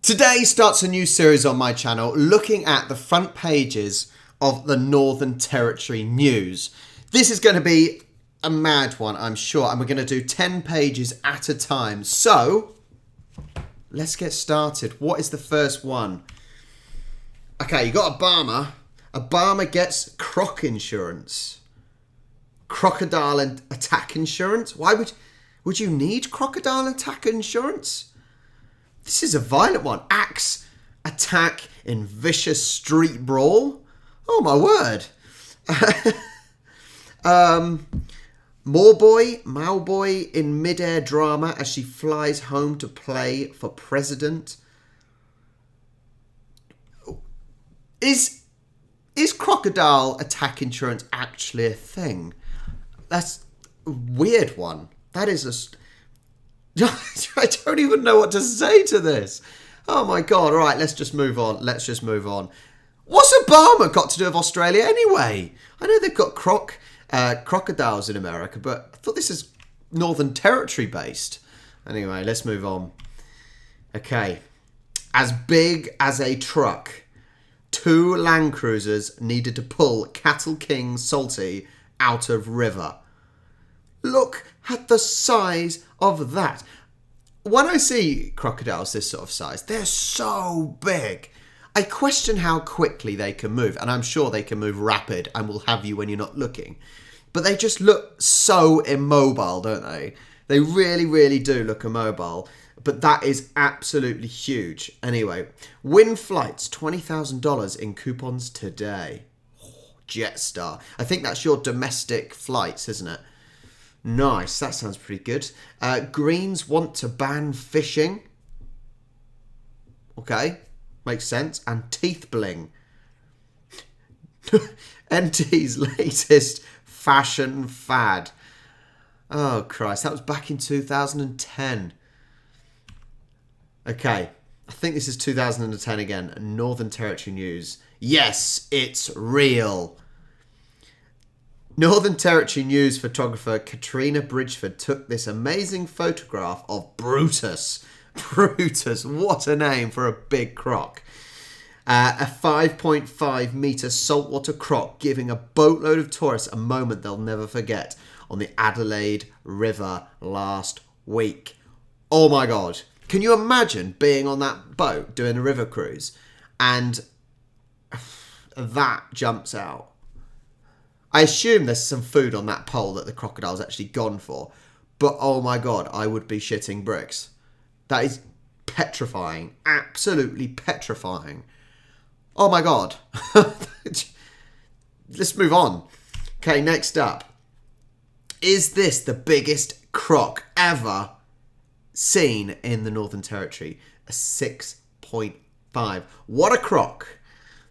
Today starts a new series on my channel looking at the front pages of the Northern Territory news. This is going to be a mad one, I'm sure, and we're going to do 10 pages at a time. So, let's get started. What is the first one? Okay, you got Obama. Obama gets croc insurance. Crocodile attack insurance? Why would you need crocodile attack insurance? This is a violent one. Axe attack in vicious street brawl. Oh my word. Mauboy in mid-air drama as she flies home to play for president. Is crocodile attack insurance actually a thing? That's a weird one. That is a... I don't even know what to say to this. Oh my God. All right, let's just move on. What's Obama got to do with Australia anyway? I know they've got crocodiles in America, but I thought this is Northern Territory based. Anyway, let's move on. Okay. As big as a truck, 2 Land Cruisers needed to pull Cattle King Salty out of river. Look at the size of that. When I see crocodiles this sort of size, they're so big. I question how quickly they can move, and I'm sure they can move rapid and will have you when you're not looking. But they just look so immobile, don't they? They really, really do look immobile. But that is absolutely huge. Anyway, win flights, $20,000 in coupons today. Jetstar. I think that's your domestic flights, isn't it? Nice, that sounds pretty good. Greens want to ban fishing. Okay, makes sense. And teeth bling. NT's latest fashion fad. Oh Christ, that was back in 2010. Okay, I think this is 2010 again. Northern Territory news. Yes, it's real. Northern Territory news photographer Katrina Bridgeford took this amazing photograph of Brutus. Brutus, what a name for a big croc. A 5.5 metre saltwater croc giving a boatload of tourists a moment they'll never forget on the Adelaide River last week. Oh my God. Can you imagine being on that boat doing a river cruise and that jumps out? I assume there's some food on that pole that the crocodile's actually gone for. But oh my God, I would be shitting bricks. That is petrifying. Absolutely petrifying. Oh my God. Let's move on. Okay, next up. Is this the biggest croc ever seen in the Northern Territory? A 6.5. What a croc.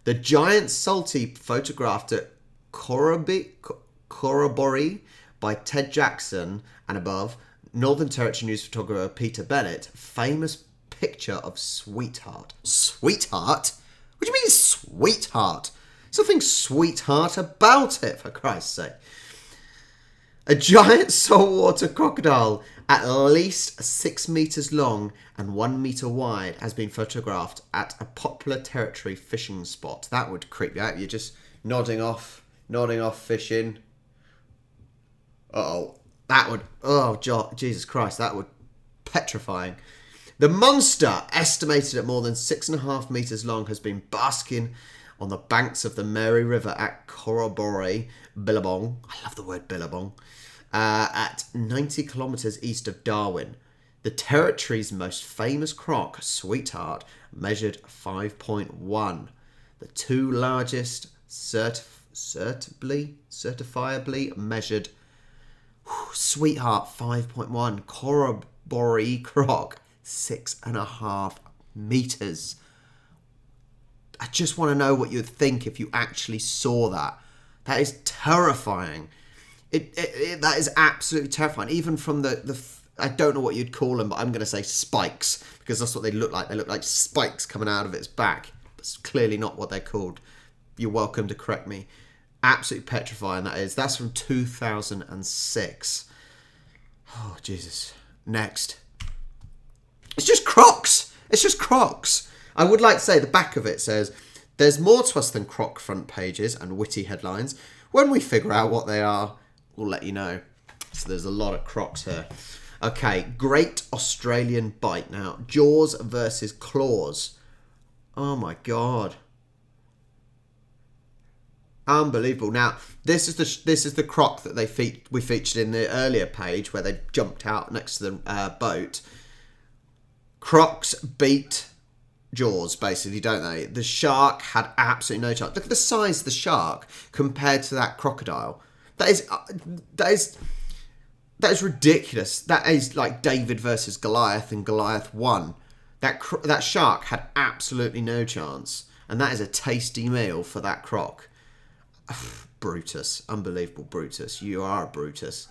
The giant salty photographed at Corroboree by Ted Jackson and above, Northern Territory news photographer Peter Bennett, famous picture of Sweetheart. Sweetheart? What do you mean sweetheart? Something sweetheart about it, for Christ's sake. A giant saltwater crocodile at least 6 metres long and 1 metre wide has been photographed at a popular Territory fishing spot. That would creep you out. You're just nodding off fishing. Uh-oh. That would... Oh, Jesus Christ. That would... Petrifying. The monster, estimated at more than 6.5 metres long, has been basking on the banks of the Mary River at Corroboree, Billabong. I love the word Billabong. At 90 kilometres east of Darwin. The Territory's most famous croc, Sweetheart, measured 5.1. The 2 largest certifiably measured Sweetheart 5.1, Corroboree croc 6.5 meters. I just want to know what you'd think if you actually saw that. That is terrifying. That is absolutely terrifying. Even from the I don't know what you'd call them, but I'm going to say spikes because that's what they look like. They look like spikes coming out of its back. That's clearly not what they're called. You're welcome to correct me. Absolutely petrifying that is. That's from 2006. Oh, Jesus. Next. It's just crocs. It's just Crocs. I would like to say the back of it says, "There's more to us than Croc front pages and witty headlines. When we figure out what they are, we'll let you know." So there's a lot of Crocs here. Okay, Great Australian Bite now. Jaws versus Claws. Oh my God. Unbelievable. Now, this is the Croc that we featured in the earlier page where they jumped out next to the boat. Crocs beat Jaws, basically, don't they? The shark had absolutely no chance. Look at the size of the shark compared to that crocodile. That is ridiculous. That is like David versus Goliath, and Goliath won. That shark had absolutely no chance, and that is a tasty meal for that croc. Brutus. Unbelievable, Brutus. You are a Brutus.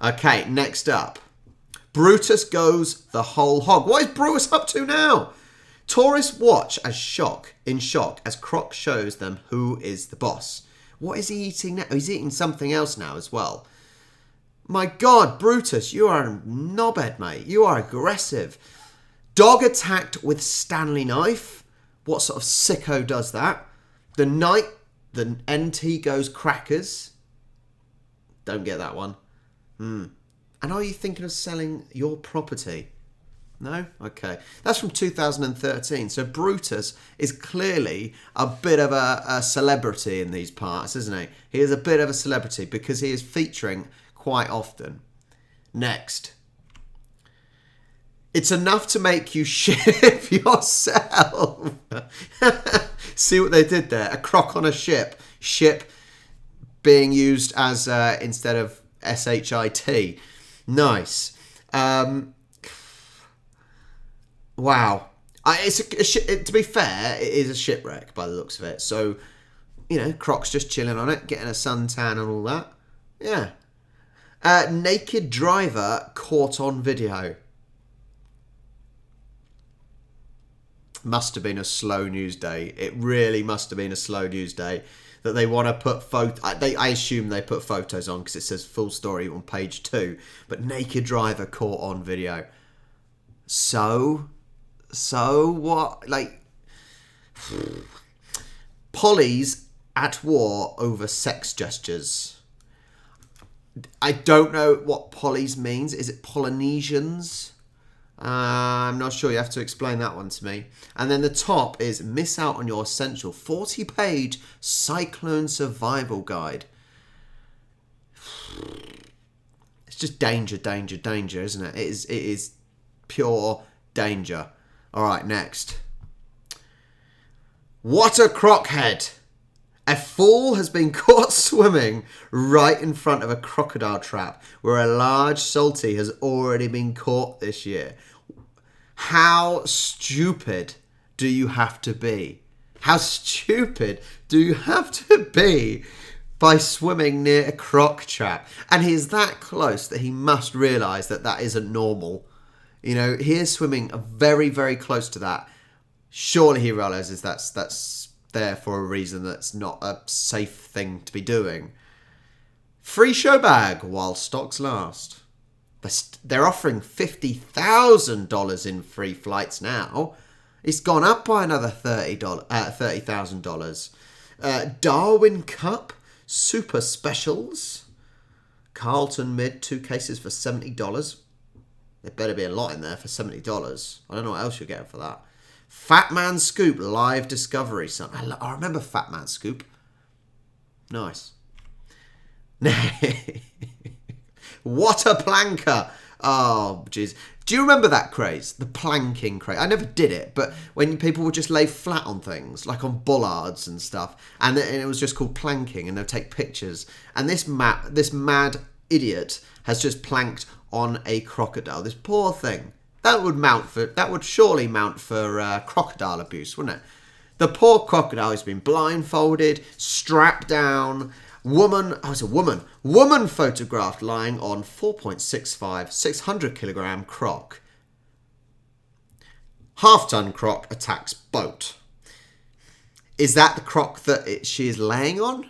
Okay, next up. Brutus goes the whole hog. What is Brutus up to now? Tourists watch in shock as Croc shows them who is the boss. What is he eating now? He's eating something else now as well. My God, Brutus, you are a knobhead, mate. You are aggressive. Dog attacked with Stanley knife. What sort of sicko does that? The NT goes crackers. Don't get that one. And are you thinking of selling your property? No? Okay. That's from 2013. So Brutus is clearly a bit of a celebrity in these parts, isn't he? He is a bit of a celebrity because he is featuring quite often. Next. It's enough to make you ship yourself. See what they did there? A croc on a ship. Ship being used as instead of SHIT. Nice. Wow. To be fair, it is a shipwreck by the looks of it. So, Croc's just chilling on it, getting a suntan and all that. Yeah. Naked driver caught on video. Must have been a slow news day. It really must have been a slow news day that they want to put I assume they put photos on because it says full story on page 2. But naked driver caught on video. So what? Like, Polly's at war over sex gestures. I don't know what Polly's means. Is it Polynesians? I'm not sure. You have to explain that one to me. And then the top is miss out on your essential 40-page cyclone survival guide. It's just danger, danger, danger, isn't it? It is pure danger. All right, next. What a crockhead! A fool has been caught swimming right in front of a crocodile trap where a large salty has already been caught this year. How stupid do you have to be? How stupid do you have to be by swimming near a croc trap? And he's that close that he must realise that that isn't normal. He is swimming very, very close to that. Surely he realises that's there for a reason. That's not a safe thing to be doing. Free show bag while stocks last. They're offering $50,000 in free flights now. It's gone up by another $30,000. Darwin Cup Super Specials. Carlton Mid 2 cases for $70. There better be a lot in there for $70. I don't know what else you're getting for that. Fat Man Scoop live discovery. I remember Fat Man Scoop. Nice. What a planker. Oh, jeez. Do you remember that craze? The planking craze. I never did it, but when people would just lay flat on things, like on bollards and stuff, and it was just called planking, and they'd take pictures. And this mad idiot has just planked on a crocodile. This poor thing. That would surely mount for crocodile abuse, wouldn't it? The poor crocodile has been blindfolded, strapped down. Woman photographed lying on 4.65 600-kilogram croc. Half-ton croc attacks boat. Is that the croc that she is laying on?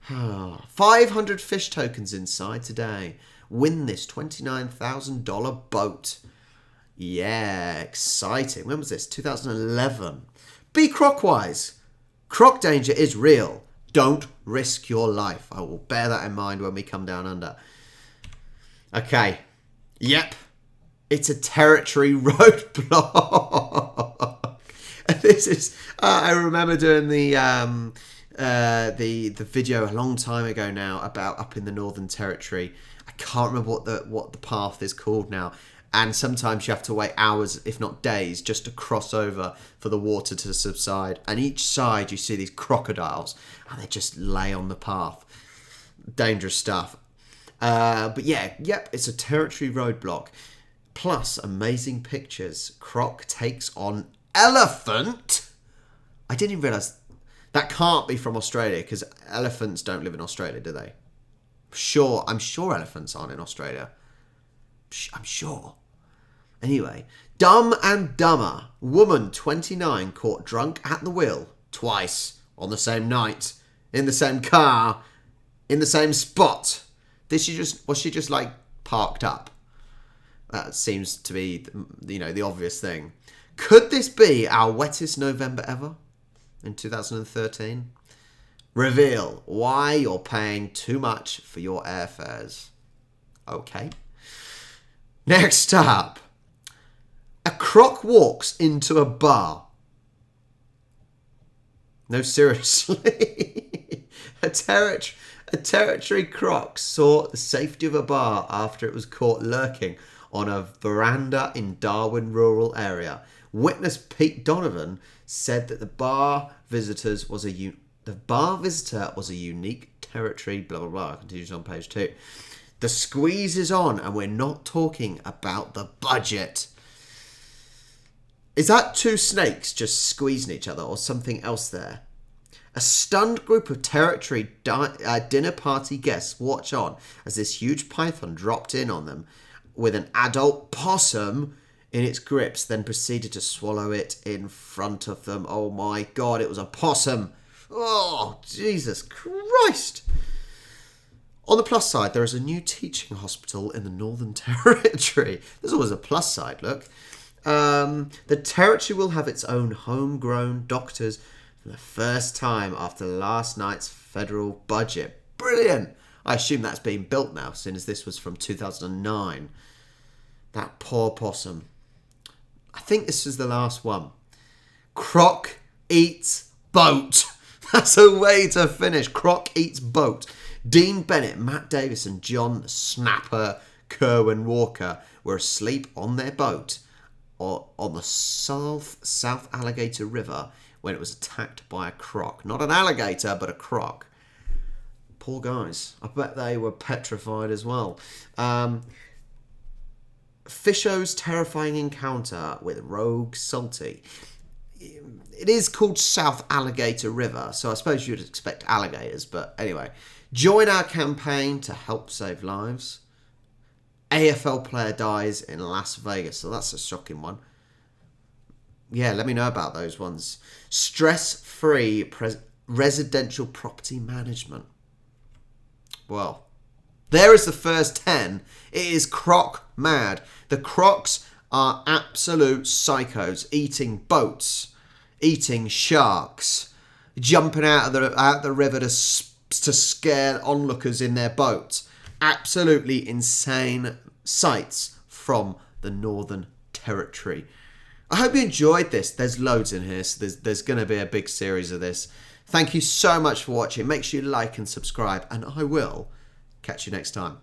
500 fish tokens inside today. Win this $29,000 boat. Yeah, exciting. When was this? 2011. Be croc-wise. Croc danger is real. Don't risk your life. I will bear that in mind when we come down under. Okay. Yep. It's a territory roadblock. This is. I remember doing the video a long time ago now about up in the Northern Territory. I can't remember what the path is called now. And sometimes you have to wait hours, if not days, just to cross over for the water to subside. And each side you see these crocodiles, and they just lay on the path. Dangerous stuff. But yeah, yep, it's a territory roadblock. Plus, amazing pictures. Croc takes on elephant. I didn't even realise that can't be from Australia, because elephants don't live in Australia, do they? I'm sure elephants aren't in Australia. I'm sure. Anyway, Dumb and Dumber. Woman 29 caught drunk at the wheel twice on the same night, in the same car, in the same spot. Was she just like parked up? That seems to be, the obvious thing. Could this be our wettest November ever in 2013? Reveal why you're paying too much for your airfares. Okay. Next up. A croc walks into a bar. No, seriously. A territory croc sought the safety of a bar after it was caught lurking on a veranda in Darwin rural area. Witness Pete Donovan said that the bar visitor was a unique territory, blah, blah, blah. Continues on page 2. The squeeze is on, and we're not talking about the budget. Is that two snakes just squeezing each other, or something else there? A stunned group of territory dinner party guests watch on as this huge python dropped in on them with an adult possum in its grips, then proceeded to swallow it in front of them. Oh my God, it was a possum. Oh, Jesus Christ. On the plus side, there is a new teaching hospital in the Northern Territory. There's always a plus side, look. The territory will have its own homegrown doctors for the first time after last night's federal budget. Brilliant! I assume that's being built now, since this was from 2009. That poor possum. I think this is the last one. Croc eats boat. That's a way to finish. Croc eats boat. Dean Bennett, Matt Davis and John Snapper Kerwin Walker were asleep on their boat on the South Alligator River when it was attacked by a croc. Not an alligator, but a croc. Poor guys. I bet they were petrified as well. Fisho's terrifying encounter with Rogue Salty. It is called South Alligator River, so I suppose you'd expect alligators, but anyway. Join our campaign to help save lives. AFL player dies in Las Vegas, so that's a shocking one. Yeah, let me know about those ones. Stress-free residential property management. Well, there is the first 10. It is croc mad. The crocs are absolute psychos, eating boats, eating sharks, jumping out of the river to scare onlookers in their boats. Absolutely insane sights from the Northern Territory. I hope you enjoyed this. There's loads in here, so there's going to be a big series of this. Thank you so much for watching. Make sure you like and subscribe, and I will catch you next time.